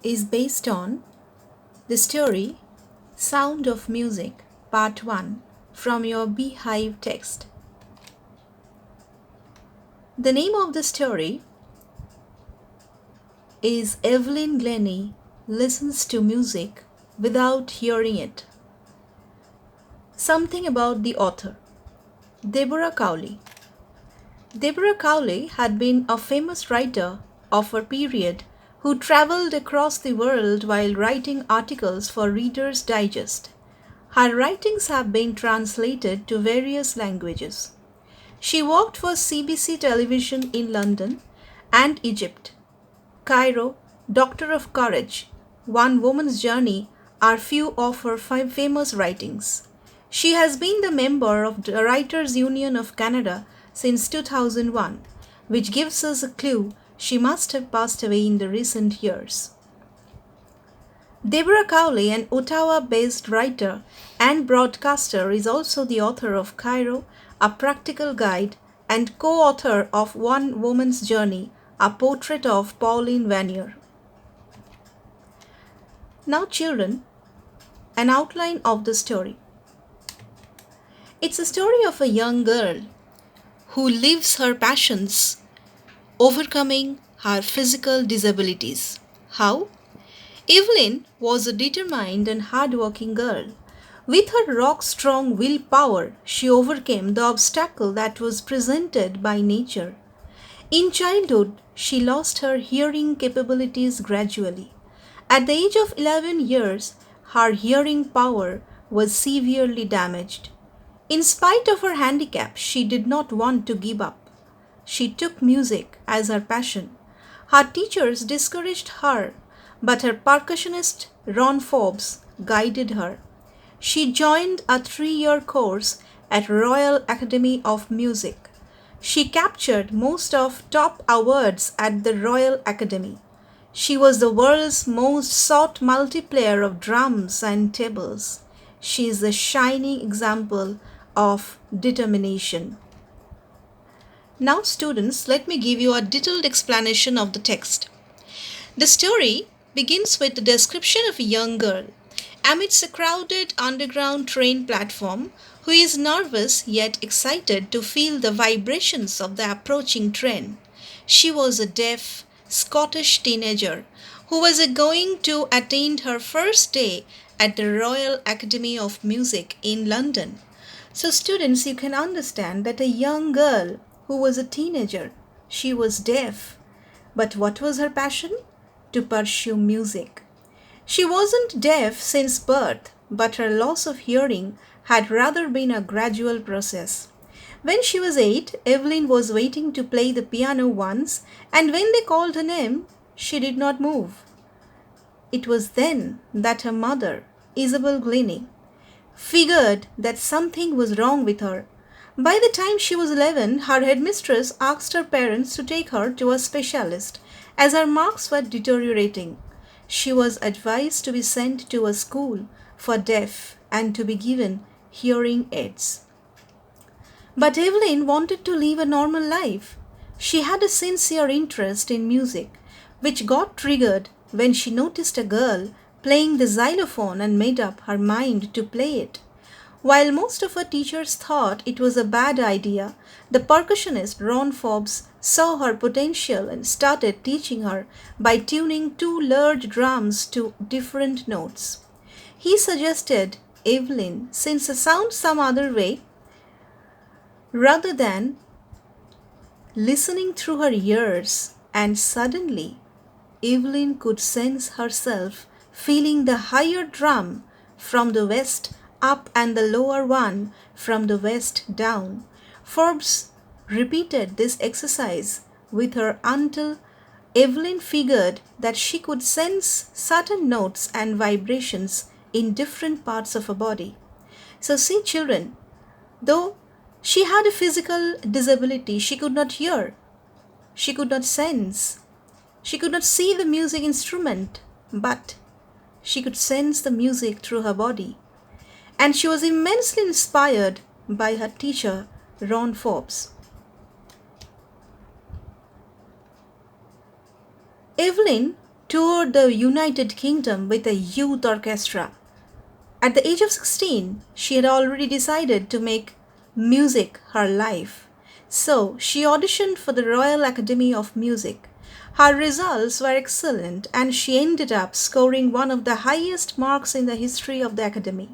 is based on the story Sound of Music, Part 1 from your Beehive text. The name of the story is Evelyn Glennie Listens to Music Without Hearing It. Something about the author. Deborah Cowley. Deborah Cowley had been a famous writer of her period who traveled across the world while writing articles for Reader's Digest. Her writings have been translated to various languages. She worked for CBC television in London and Egypt. Cairo, Doctor of Courage, One Woman's Journey are few of her famous writings. She has been the member of the Writers' Union of Canada since 2001, which gives us a clue she must have passed away in the recent years. Deborah Cowley, an Ottawa-based writer and broadcaster, is also the author of Cairo, A Practical Guide, and co-author of One Woman's Journey, a portrait of Pauline Vanier. Now children, an outline of the story. It's a story of a young girl who lives her passions, overcoming her physical disabilities. How? Evelyn was a determined and hard-working girl. With her rock-strong willpower, she overcame the obstacle that was presented by nature. In childhood, she lost her hearing capabilities gradually. At the age of 11 years, her hearing power was severely damaged. In spite of her handicap, she did not want to give up. She took music as her passion. Her teachers discouraged her, but her percussionist Ron Forbes guided her. She joined a 3-year course at Royal Academy of Music. She captured most of top awards at the Royal Academy. She was the world's most sought multiplayer of drums and tabors. She is a shining example of determination. Now students, let me give you a detailed explanation of the text. The story begins with the description of a young girl amidst a crowded underground train platform who is nervous yet excited to feel the vibrations of the approaching train. She was a deaf Scottish teenager who was going to attend her first day at the Royal Academy of Music in London. So students, you can understand that a young girl who was a teenager, she was deaf. But what was her passion? To pursue music. She wasn't deaf since birth, but her loss of hearing had rather been a gradual process. When she was 8, Evelyn was waiting to play the piano once, and when they called her name, she did not move. It was then that her mother, Evelyn Glennie, figured that something was wrong with her. By the time she was 11, her headmistress asked her parents to take her to a specialist as her marks were deteriorating. She was advised to be sent to a school for deaf and to be given hearing aids. But Evelyn wanted to live a normal life. She had a sincere interest in music, which got triggered when she noticed a girl playing the xylophone and made up her mind to play it. While most of her teachers thought it was a bad idea, the percussionist Ron Forbes saw her potential and started teaching her by tuning 2 large drums to different notes. He suggested Evelyn sing a sound some other way rather than listening through her ears, and suddenly Evelyn could sense herself feeling the higher drum from the west up and the lower one from the west down. Forbes repeated this exercise with her until Evelyn figured that she could sense certain notes and vibrations in different parts of her body. So see children, though she had a physical disability, she could not hear, she could not sense, she could not see the music instrument, but she could sense the music through her body. And she was immensely inspired by her teacher, Ron Forbes. Evelyn toured the United Kingdom with a youth orchestra. At the age of 16, she had already decided to make music her life. So she auditioned for the Royal Academy of Music. Her results were excellent and she ended up scoring one of the highest marks in the history of the Academy.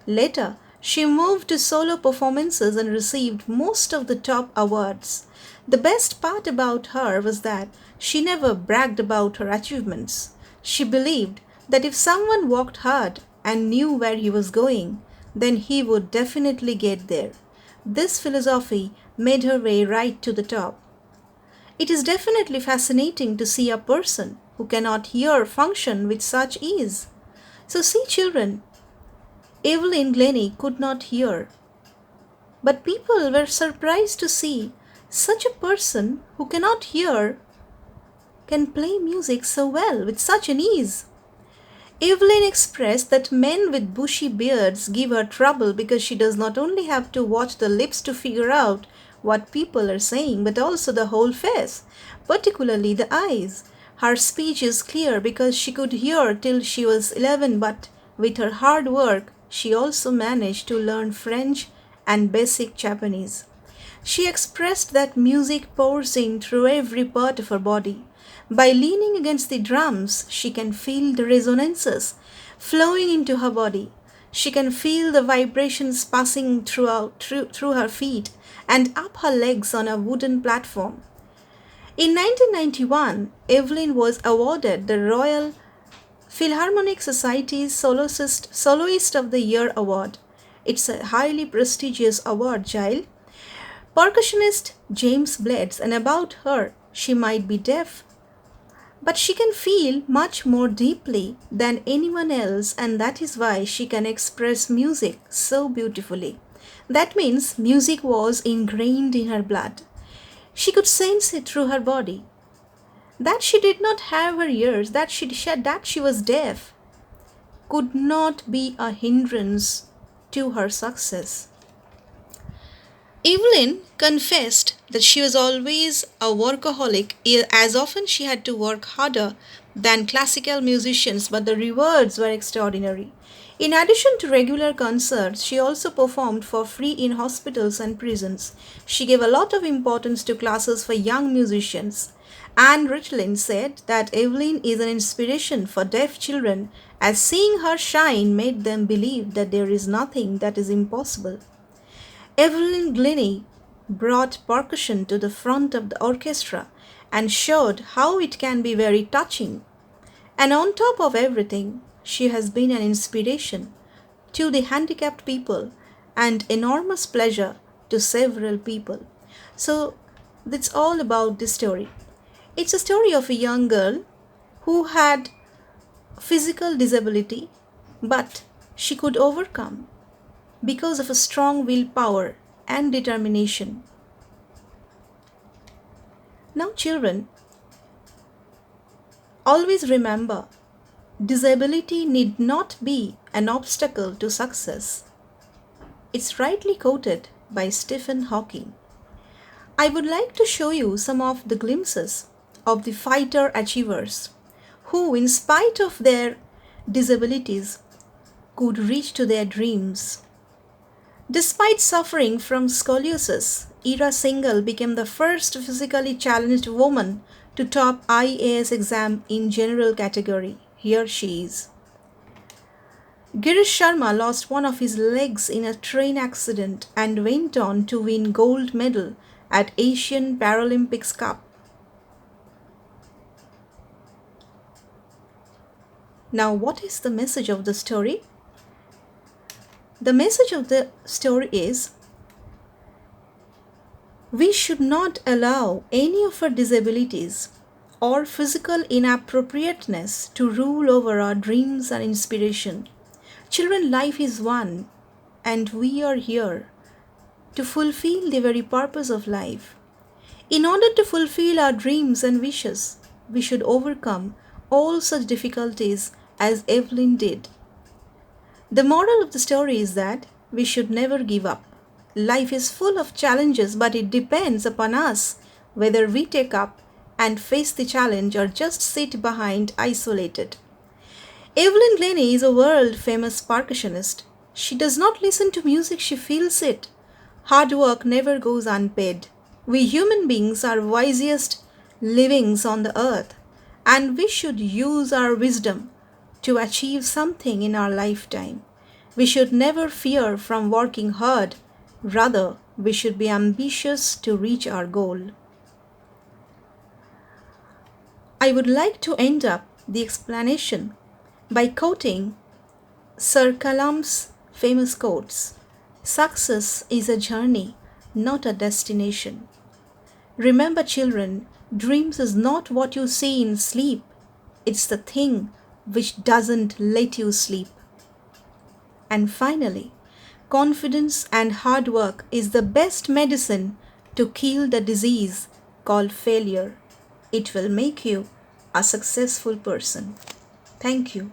Later, she moved to solo performances and received most of the top awards. The best part about her was that she never bragged about her achievements. She believed that if someone worked hard and knew where he was going, then he would definitely get there. This philosophy made her way right to the top. It is definitely fascinating to see a person who cannot hear function with such ease. So, see, children, Evelyn Glennie could not hear, but people were surprised to see such a person who cannot hear can play music so well with such an ease. Evelyn expressed that men with bushy beards give her trouble because she does not only have to watch the lips to figure out what people are saying, but also the whole face, particularly the eyes. Her speech is clear because she could hear till she was 11, but with her hard work, she also managed to learn French and basic Japanese. She expressed that music pours in through every part of her body. By leaning against the drums, she can feel the resonances flowing into her body. She can feel the vibrations passing through her feet and up her legs on a wooden platform. In 1991, Evelyn was awarded the Royal Philharmonic Society's Soloist of the Year award. It's a highly prestigious award, child. Percussionist James Blades, and about her, she might be deaf, but she can feel much more deeply than anyone else, and that is why she can express music so beautifully. That means music was ingrained in her blood. She could sense it through her body. That she did not have her ears, that she was deaf, could not be a hindrance to her success. Evelyn confessed that she was always a workaholic, as often she had to work harder than classical musicians, but the rewards were extraordinary. In addition to regular concerts, she also performed for free in hospitals and prisons. She gave a lot of importance to classes for young musicians. Anne Ritlin said that Evelyn is an inspiration for deaf children, as seeing her shine made them believe that there is nothing that is impossible. Evelyn Glennie brought percussion to the front of the orchestra and showed how it can be very touching. And on top of everything, she has been an inspiration to the handicapped people and enormous pleasure to several people. So, that's all about this story. It's a story of a young girl who had physical disability, but she could overcome because of a strong willpower and determination. Now, children, always remember, disability need not be an obstacle to success. It's rightly quoted by Stephen Hawking. I would like to show you some of the glimpses of the fighter achievers who, in spite of their disabilities, could reach to their dreams. Despite suffering from scoliosis, Ira Singhal became the first physically challenged woman to top IAS exam in general category. Here she is. Girish Sharma lost one of his legs in a train accident and went on to win gold medal at Asian Paralympics Cup. Now, what is the message of the story? The message of the story is, we should not allow any of our disabilities or physical inappropriateness to rule over our dreams and inspiration. Children, life is one, and we are here to fulfill the very purpose of life. In order to fulfill our dreams and wishes, we should overcome all such difficulties as Evelyn did. The moral of the story is that we should never give up. Life is full of challenges, but it depends upon us whether we take up and face the challenge or just sit behind isolated. Evelyn Glennie is a world famous percussionist. She does not listen to music, she feels it. Hard work never goes unpaid. We human beings are wisest livings on the earth, and we should use our wisdom to achieve something in our lifetime. We should never fear from working hard. Rather, we should be ambitious to reach our goal. I would like to end up the explanation by quoting Sir Kalam's famous quotes: "Success is a journey, not a destination." Remember, children, dreams is not what you see in sleep, it's the thing which doesn't let you sleep. And finally, confidence and hard work is the best medicine to kill the disease called failure. It will make you a successful person. Thank you.